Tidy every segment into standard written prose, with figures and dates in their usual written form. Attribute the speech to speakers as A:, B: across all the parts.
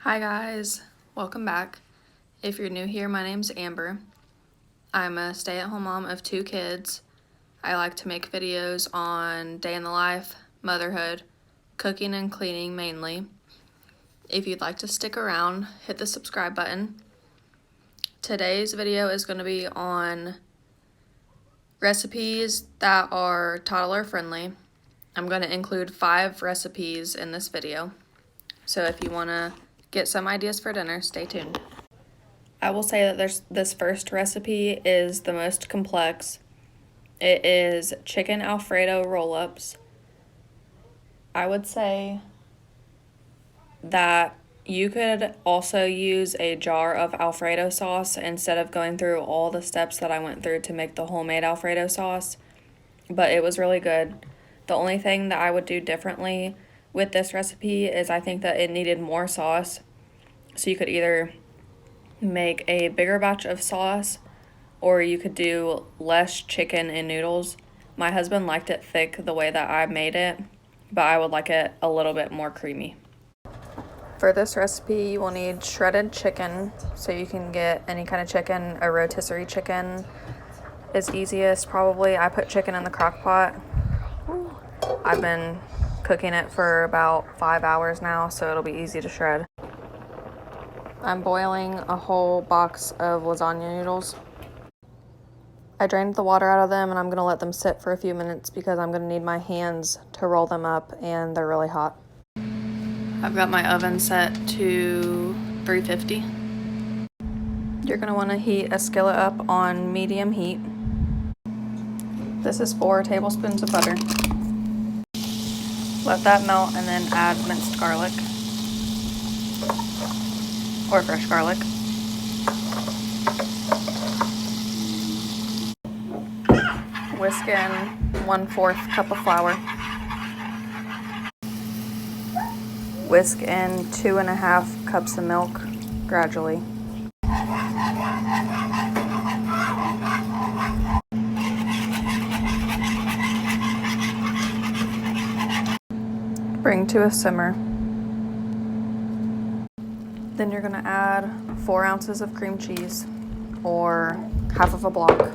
A: Hi guys, welcome back. If you're new here, my name's Amber. I'm a stay-at-home mom of 2 kids. I like to make videos on day in the life, motherhood, cooking and cleaning mainly. If you'd like to stick around, hit the subscribe button. Today's video is going to be on recipes that are toddler friendly. I'm going to include 5 recipes in this video. So if you want to get some ideas for dinner, stay tuned. I will say that this first recipe is the most complex. It is chicken Alfredo roll-ups. I would say that you could also use a jar of Alfredo sauce instead of going through all the steps that I went through to make the homemade Alfredo sauce, but it was really good. The only thing that I would do differently with this recipe is I think that it needed more sauce. So you could either make a bigger batch of sauce or you could do less chicken and noodles. My husband liked it thick the way that I made it, but I would like it a little bit more creamy. For this recipe, you will need shredded chicken, so you can get any kind of chicken. A rotisserie chicken is easiest probably. I put chicken in the crock pot. I've been cooking it for about 5 hours now, so it'll be easy to shred. I'm boiling a whole box of lasagna noodles. I drained the water out of them and I'm going to let them sit for a few minutes because I'm going to need my hands to roll them up and they're really hot. I've got my oven set to 350. You're going to want to heat a skillet up on medium heat. This is 4 tablespoons of butter. Let that melt and then add minced garlic or fresh garlic. Whisk in 1/4 cup of flour. Whisk in 2.5 cups of milk gradually. Bring to a simmer. Then you're going to add 4 ounces of cream cheese, or half of a block,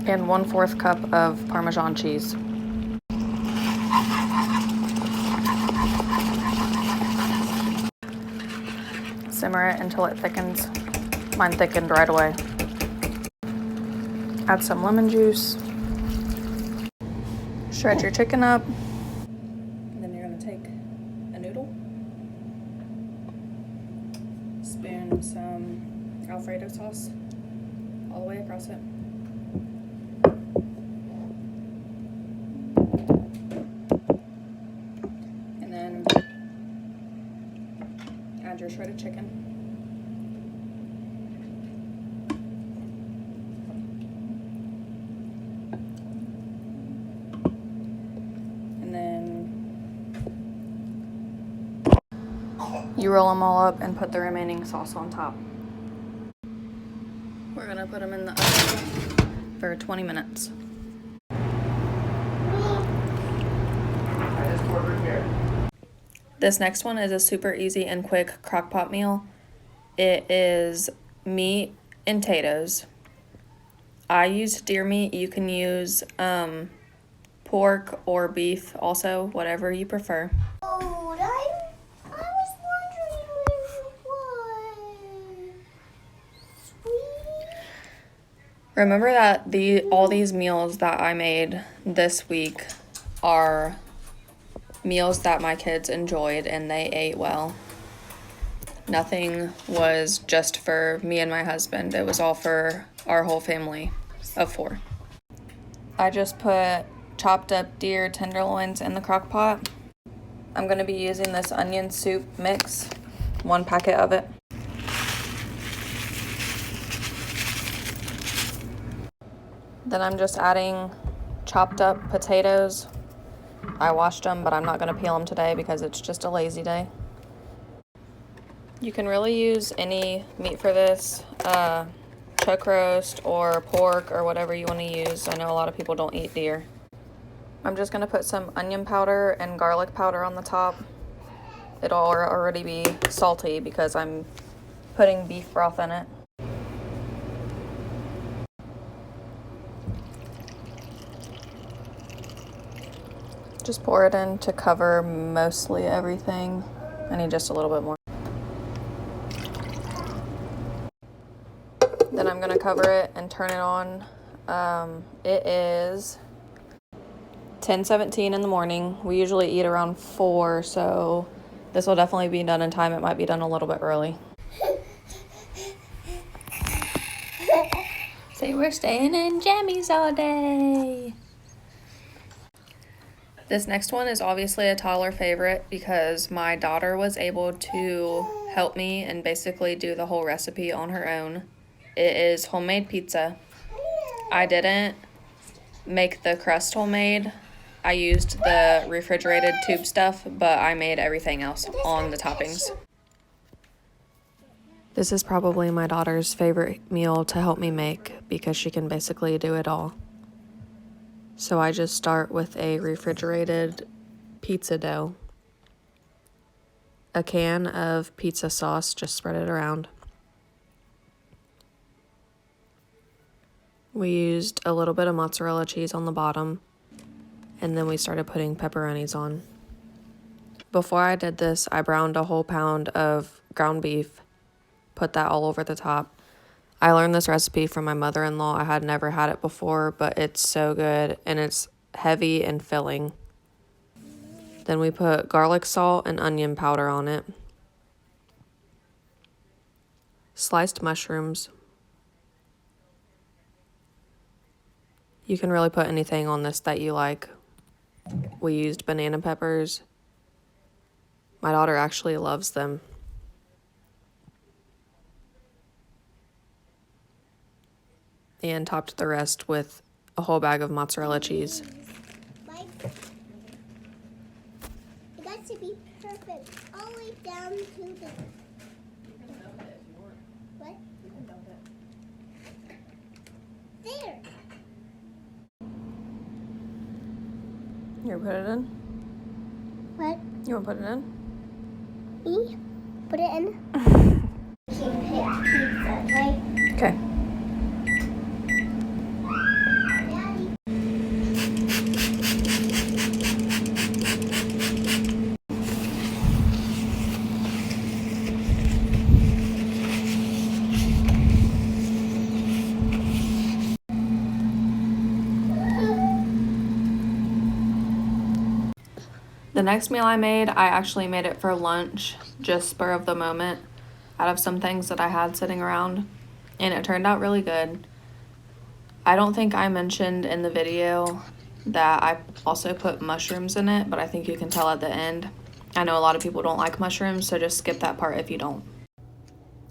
A: and 1/4 cup of Parmesan cheese. Simmer it until it thickens. Mine thickened right away. Add some lemon juice. Shred your chicken up. Then you're going to take a noodle, spoon some Alfredo sauce all the way across it. And then add your shredded chicken. You roll them all up and put the remaining sauce on top. We're going to put them in the oven for 20 minutes. This next one is a super easy and quick crock pot meal. It is meat and potatoes. I use deer meat. You can use pork or beef also, whatever you prefer. Remember that all these meals that I made this week are meals that my kids enjoyed and they ate well. Nothing was just for me and my husband. It was all for our whole family of 4. I just put chopped up deer tenderloins in the crock pot. I'm going to be using this onion soup mix, 1 packet of it. Then I'm just adding chopped up potatoes. I washed them, but I'm not going to peel them today because it's just a lazy day. You can really use any meat for this, chuck roast or pork or whatever you want to use. I know a lot of people don't eat deer. I'm just going to put some onion powder and garlic powder on the top. it'll already be salty because I'm putting beef broth in it. Just pour it in to cover mostly everything. I need just a little bit more. Then I'm gonna cover it and turn it on. It is 10:17 in the morning. We usually eat around 4, so this will definitely be done in time. It might be done a little bit early. Say we're staying in jammies all day. This next one is obviously a toddler favorite because my daughter was able to help me and basically do the whole recipe on her own. It is homemade pizza. I didn't make the crust homemade. I used the refrigerated tube stuff, but I made everything else on the toppings. This is probably my daughter's favorite meal to help me make because she can basically do it all. So I just start with a refrigerated pizza dough, a can of pizza sauce, just spread it around. We used a little bit of mozzarella cheese on the bottom, and then we started putting pepperonis on. Before I did this, I browned a whole pound of ground beef, put that all over the top. I learned this recipe from my mother-in-law. I had never had it before, but it's so good, and it's heavy and filling. Then we put garlic salt and onion powder on it. Sliced mushrooms. You can really put anything on this that you like. We used banana peppers. My daughter actually loves them. And topped the rest with a whole bag of mozzarella cheese.
B: Mike, it got to be perfect all the way down to the... What? There.
A: You want to put it in?
B: What?
A: You want to put it in?
B: Me? Put it in. You can pick pizza, right?
A: Okay. The next meal I made, I actually made it for lunch, just spur of the moment, out of some things that I had sitting around, and it turned out really good. I don't think I mentioned in the video that I also put mushrooms in it, but I think you can tell at the end. I know a lot of people don't like mushrooms, so just skip that part if you don't.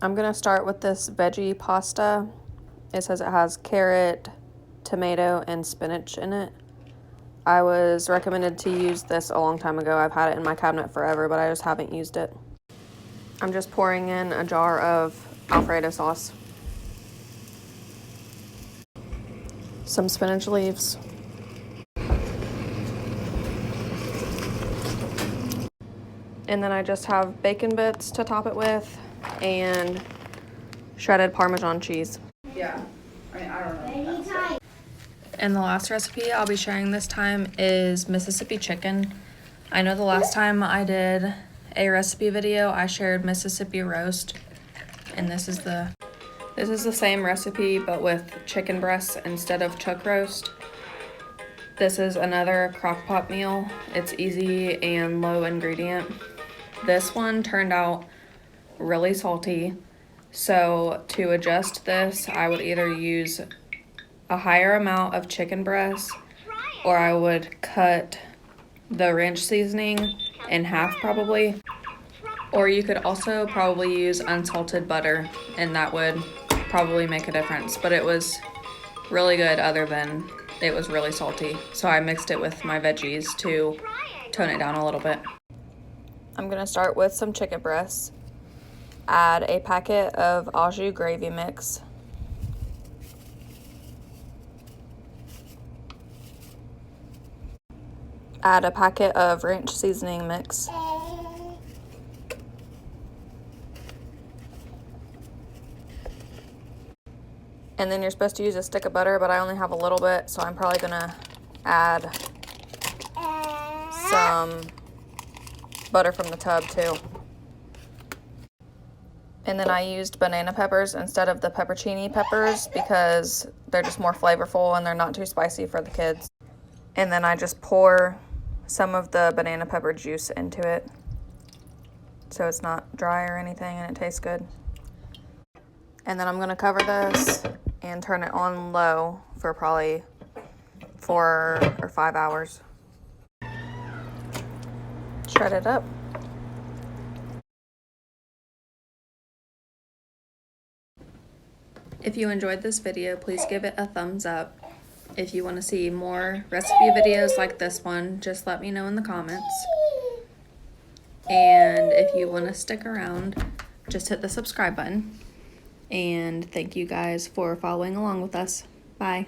A: I'm gonna start with this veggie pasta. It says it has carrot, tomato, and spinach in it. I was recommended to use this a long time ago. I've had it in my cabinet forever, but I just haven't used it. I'm just pouring in a jar of Alfredo sauce. Some spinach leaves. And then I just have bacon bits to top it with and shredded Parmesan cheese.
C: Yeah, I mean, I don't know.
A: And the last recipe I'll be sharing this time is Mississippi chicken. I know the last time I did a recipe video, I shared Mississippi roast, and this is the same recipe but with chicken breasts instead of chuck roast. This is another crock pot meal. It's easy and low ingredient. This one turned out really salty, so to adjust this, I would either use a higher amount of chicken breast, or I would cut the ranch seasoning in half probably, or you could also probably use unsalted butter, and that would probably make a difference. But it was really good other than it was really salty, so I mixed it with my veggies to tone it down a little bit. I'm gonna start with some chicken breasts. Add a packet of au jus gravy mix. Add a packet of ranch seasoning mix. And then you're supposed to use a stick of butter, but I only have a little bit, so I'm probably gonna add some butter from the tub too. And then I used banana peppers instead of the peppercini peppers because they're just more flavorful and they're not too spicy for the kids. And then I just pour some of the banana pepper juice into it so it's not dry or anything and it tastes good. And then I'm gonna cover this and turn it on low for probably 4 or 5 hours. Shred it up. If you enjoyed this video, please give it a thumbs up. If you want to see more recipe videos like this one, just let me know in the comments. And if you want to stick around, just hit the subscribe button. And thank you guys for following along with us. Bye.